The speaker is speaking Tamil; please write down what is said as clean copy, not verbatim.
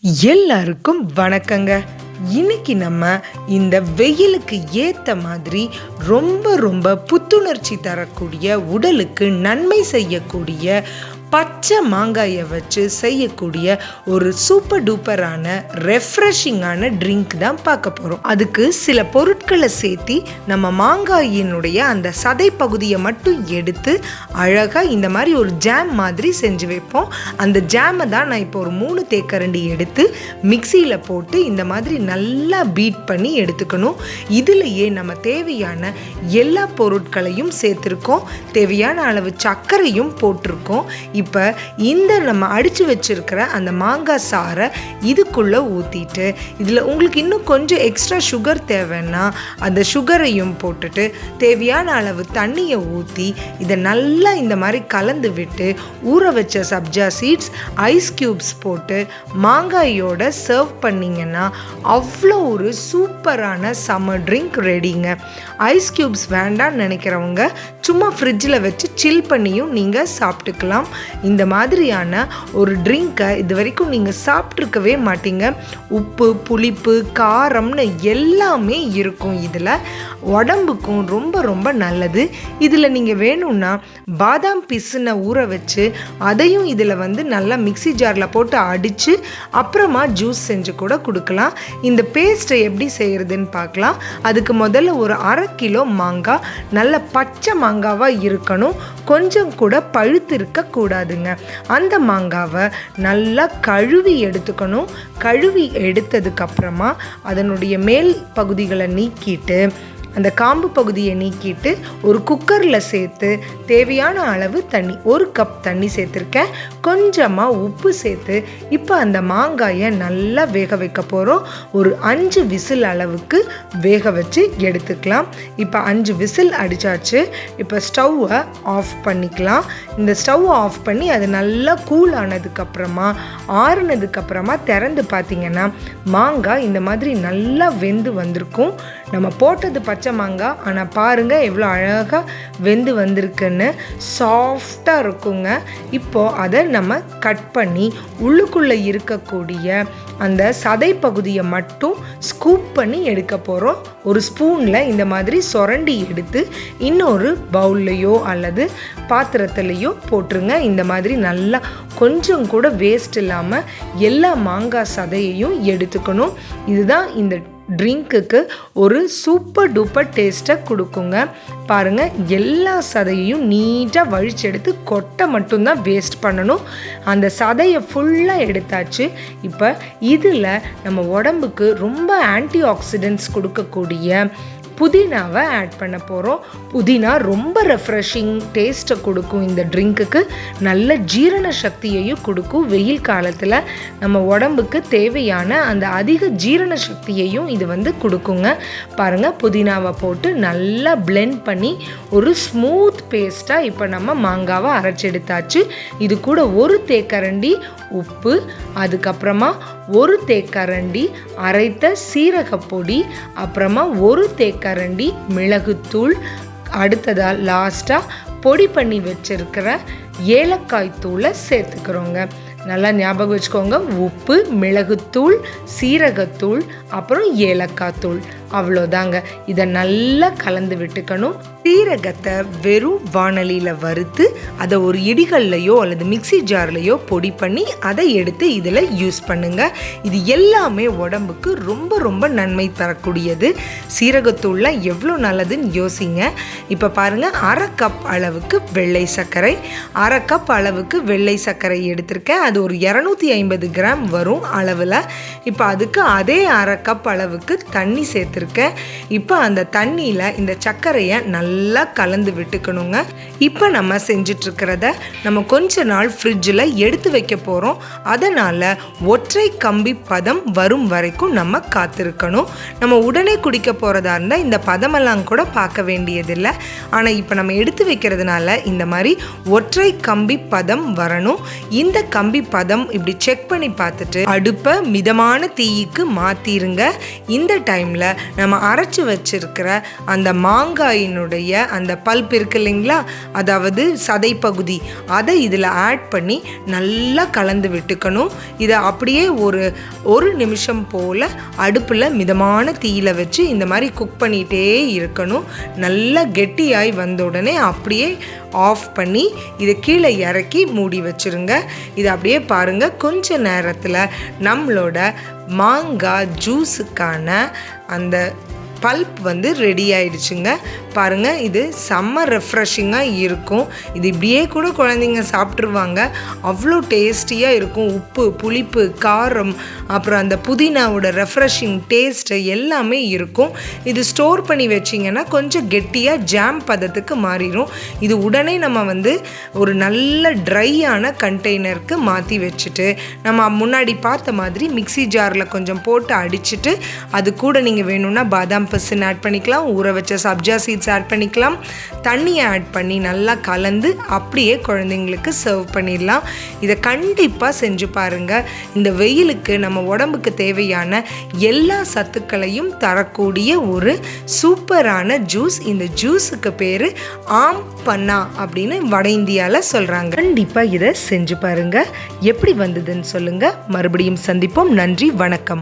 எல்லாருக்கும் வணக்கங்க. இன்னைக்கு நம்ம இந்த வெயிலுக்கு ஏற்ற மாதிரி ரொம்ப ரொம்ப புத்துணர்ச்சி தரக்கூடிய, உடலுக்கு நன்மை செய்யக்கூடிய பச்சை மாங்காயை வச்சு செய்யக்கூடிய ஒரு சூப்பர் டூப்பரான ரெஃப்ரெஷிங்கான ட்ரிங்க் தான் பார்க்க போகிறோம். அதுக்கு சில பொருட்களை சேர்த்து நம்ம மாங்காயினுடைய அந்த சதை பகுதியை மட்டும் எடுத்து அழகாக இந்த மாதிரி ஒரு ஜாம் மாதிரி செஞ்சு வைப்போம். அந்த ஜாமை தான் நான் இப்போ ஒரு 3 தேக்கரண்டி எடுத்து மிக்சியில் போட்டு இந்த மாதிரி நல்லா பீட் பண்ணி எடுத்துக்கணும். இதுலேயே நம்ம தேவையான எல்லா பொருட்களையும் சேர்த்துருக்கோம். தேவையான அளவு சர்க்கரையும் போட்டிருக்கோம். இப்போ இந்த நம்ம அடித்து வச்சிருக்கிற அந்த மாங்காய் சாறை இதுக்குள்ளே ஊற்றிட்டு, இதில் உங்களுக்கு இன்னும் கொஞ்சம் எக்ஸ்ட்ரா சுகர் தேவைன்னா அந்த சுகரையும் போட்டுட்டு தேவையான அளவு தண்ணியை ஊற்றி இதை நல்லா இந்த மாதிரி கலந்து விட்டு ஊற வச்ச சப்ஜா சீட்ஸ், ஐஸ் க்யூப்ஸ் போட்டு மாங்காயோட சர்வ் பண்ணிங்கன்னா அவ்வளோ ஒரு சூப்பரான சம்மர் ட்ரிங்க் ரெடிங்க. ஐஸ் க்யூப்ஸ் வேண்டான்னு நினைக்கிறவங்க சும்மா ஃப்ரிட்ஜில் வச்சு சில் பண்ணியும் நீங்கள் சாப்பிட்டுக்கலாம். இந்த மாதிரியான ஒரு ட்ரிங்க்கை இது வரைக்கும் நீங்கள் சாப்பிட்ருக்கவே மாட்டீங்க. உப்பு, புளிப்பு, காரம்னு எல்லாமே இருக்கும். இதில் உடம்புக்கும் ரொம்ப ரொம்ப நல்லது. இதில் நீங்கள் வேணும்னா பாதாம் பிசுனை ஊற வச்சு அதையும் இதில் நல்லா மிக்சி ஜாரில் போட்டு அடித்து அப்புறமா ஜூஸ் செஞ்சு கூட கொடுக்கலாம். இந்த பேஸ்ட்டை எப்படி செய்கிறதுன்னு பார்க்கலாம். அதுக்கு முதல்ல ஒரு 1/2 கிலோ மாங்காய் நல்ல பச்சை மாங்காவாக இருக்கணும், கொஞ்சம் கூட பழுத்து இருக்கக்கூடாதுங்க. அந்த மாங்காவை நல்லா கழுவி எடுத்துக்கணும். கழுவி எடுத்ததுக்கப்புறமா அதனுடைய மேல் பகுதிகளை நீக்கிட்டு அந்த காம்பு பகுதியை நீக்கிட்டு ஒரு குக்கரில் சேர்த்து தேவையான அளவு தண்ணி, 1 கப் தண்ணி சேர்த்துருக்கேன், கொஞ்சமாக உப்பு சேர்த்து இப்போ அந்த மாங்காயை நல்லா வேக வைக்க போகிறோம். ஒரு 5 விசில் அளவுக்கு வேக வச்சு எடுத்துக்கலாம். இப்போ 5 விசில் அடித்தாச்சு. இப்போ ஸ்டவ்வை ஆஃப் பண்ணிக்கலாம். இந்த ஸ்டவ்வை ஆஃப் பண்ணி அது நல்லா கூல் ஆனதுக்கப்புறமா ஆறுனதுக்கப்புறமா திறந்து பார்த்திங்கன்னா மாங்காய் இந்த மாதிரி நல்லா வெந்து வந்திருக்கும். நம்ம போட்டது பச்சை மாங்காய், ஆனால் பாருங்கள் எவ்வளோ அழகாக வெந்து வந்திருக்குன்னு, சாஃப்டாக இருக்குங்க. இப்போது அதை நம்ம கட் பண்ணி உள்ளுக்குள்ளே இருக்கக்கூடிய அந்த சதை பகுதியை மட்டும் ஸ்கூப் பண்ணி எடுக்க போகிறோம். ஒரு ஸ்பூனில் இந்த மாதிரி சொரண்டி எடுத்து இன்னொரு பவுல்லையோ அல்லது பாத்திரத்துலேயோ போட்டுருங்க. இந்த மாதிரி நல்லா கொஞ்சம் கூட வேஸ்ட் இல்லாமல் எல்லா மாங்காய் சதையையும் எடுத்துக்கணும். இதுதான் இந்த ட்ரிங்க்குக்கு ஒரு சூப்பர் டூப்பர் டேஸ்ட்டை கொடுக்குங்க. பாருங்கள், எல்லா சதையையும் நீட்டாக வழிச்செடுத்து கொட்டை மட்டும்தான் வேஸ்ட் பண்ணணும். அந்த சதையை ஃபுல்லாக எடுத்தாச்சு. இப்போ இதில் நம்ம உடம்புக்கு ரொம்ப ஆன்டி ஆக்சிடென்ட்ஸ் கொடுக்கக்கூடிய புதினாவை ஆட் பண்ண போகிறோம். புதினா ரொம்ப ரெஃப்ரெஷிங் டேஸ்ட்டை கொடுக்கும். இந்த ட்ரிங்க்குக்கு நல்ல ஜீரண சக்தியையும் கொடுக்கும். வெயில் காலத்தில் நம்ம உடம்புக்கு தேவையான அந்த அதிக ஜீரண சக்தியையும் இது கொடுக்குங்க. பாருங்கள், புதினாவை போட்டு நல்லா பிளெண்ட் பண்ணி ஒரு ஸ்மூத் பேஸ்ட்டாக இப்போ நம்ம மாங்காவை அரைச்செடுத்தாச்சு. இது கூட 1 தேக்கரண்டி உப்பு, அதுக்கப்புறமா 1 தேக்கரண்டி அரைத்த சீரகப்பொடி, அப்புறமா 1 தேக்கரண்டி மிளகுத்தூள், அடுத்ததாக லாஸ்ட்டாக பொடி பண்ணி வச்சிருக்கிற ஏலக்காய் தூளை சேர்த்துக்கிறோங்க. நல்லா ஞாபகம் வச்சுக்கோங்க, உப்பு, மிளகுத்தூள், சீரகத்தூள், அப்புறம் ஏலக்காய் தூள், அவ்வளோதாங்க. இதை நல்லா கலந்து விட்டுக்கணும். சீரகத்தை வெறும் வாணலியில் வறுத்து அதை ஒரு இடிகல்லையோ அல்லது மிக்சி ஜார்லையோ பொடி பண்ணி அதை எடுத்து இதில் யூஸ் பண்ணுங்க. இது எல்லாமே உடம்புக்கு ரொம்ப ரொம்ப நன்மை தரக்கூடியது. சீரகத்தூள்லாம் எவ்வளோ நல்லதுன்னு யோசிங்க. இப்போ பாருங்கள், 1/2 கப் அளவுக்கு வெள்ளை சர்க்கரை, 1/2 கப் அளவுக்கு வெள்ளை சர்க்கரை எடுத்திருக்கேன். அது ஒரு 250 கிராம் வரும் அளவில். இப்போ அதுக்கு அதே 1/2 கப் அளவுக்கு தண்ணி சேர்த்துருக்கேன். இப்போ அந்த தண்ணியில் இந்த சர்க்கரையை நல்லா கலந்து விட்டுக்கணுங்க. இப்போ நம்ம செஞ்சிட்ருக்கிறத நம்ம கொஞ்ச நாள் ஃப்ரிட்ஜில் எடுத்து வைக்க போகிறோம். அதனால் ஒற்றை கம்பி பதம் வரும் வரைக்கும் நம்ம காத்திருக்கணும். நம்ம உடனே குடிக்க போகிறதா இருந்தால் இந்த பதமெல்லாம் கூட பார்க்க வேண்டியதில்லை. ஆனால் இப்போ நம்ம எடுத்து வைக்கிறதுனால இந்த மாதிரி ஒற்றை கம்பி பதம் வரணும். இந்த கம்பி பதம் இப்படி செக் பண்ணி பார்த்துட்டு அடுப்பை மிதமான தீய்க்கு மாற்றிருங்க. இந்த டைமில் நம்ம அரைச்சி வச்சிருக்கிற அந்த மாங்காயினுடைய அந்த பல்ப் இருக்கு இல்லைங்களா, அதாவது சதை பகுதி, அதை இதில் ஆட் பண்ணி நல்லா கலந்து விட்டுக்கணும். இதை அப்படியே ஒரு நிமிஷம் போல் அடுப்பில் மிதமான தீயில வச்சு இந்த மாதிரி குக் பண்ணிகிட்டே இருக்கணும். நல்லா கெட்டியாய் வந்த உடனே அப்படியே ஆஃப் பண்ணி இதை கீழே இறக்கி மூடி வச்சுருங்க. இதை அப்படியே பாருங்கள், கொஞ்ச நேரத்தில் நம்மளோட மாங்காய் ஜூஸுக்கான அந்த பல்ப் ரெடி ஆயிடுச்சுங்க. பாருங்கள், இது செம்ம ரெஃப்ரெஷிங்காக இருக்கும். இது இப்படியே கூட குழந்தைங்க சாப்பிட்ருவாங்க, அவ்வளோ டேஸ்டியாக இருக்கும். உப்பு, புளிப்பு, காரம், அப்புறம் அந்த புதினாவோட ரெஃப்ரெஷிங் டேஸ்ட்டு எல்லாமே இருக்கும். இது ஸ்டோர் பண்ணி வச்சிங்கன்னா கொஞ்சம் கெட்டியாக ஜாம் பதத்துக்கு மாறிடும். இது உடனே நம்ம ஒரு நல்ல ட்ரையான கண்டெய்னருக்கு மாற்றி வச்சுட்டு நம்ம முன்னாடி பார்த்த மாதிரி மிக்ஸி ஜாரில் கொஞ்சம் போட்டு அடிச்சுட்டு அது கூட நீங்கள் வேணும்னா பாதாம் பசுன்னு ஆட் பண்ணிக்கலாம், ஊற வச்ச சப்ஜா சீட்ஸ் ஆட் பண்ணிக்கலாம், தண்ணியை ஆட் பண்ணி நல்லா கலந்து அப்படியே குழந்தைங்களுக்கு சர்வ் பண்ணிடலாம். இதை கண்டிப்பாக செஞ்சு பாருங்கள். இந்த வெயிலுக்கு நம்ம உடம்புக்கு தேவையான எல்லா சத்துக்களையும் தரக்கூடிய ஒரு சூப்பரான ஜூஸ். இந்த ஜூஸுக்கு பேர் ஆம் பன்னா அப்படின்னு வட இந்தியாவில் சொல்கிறாங்க. கண்டிப்பாக இதை செஞ்சு பாருங்கள். எப்படி வந்ததுன்னு சொல்லுங்கள். மறுபடியும் சந்திப்போம். நன்றி, வணக்கம்.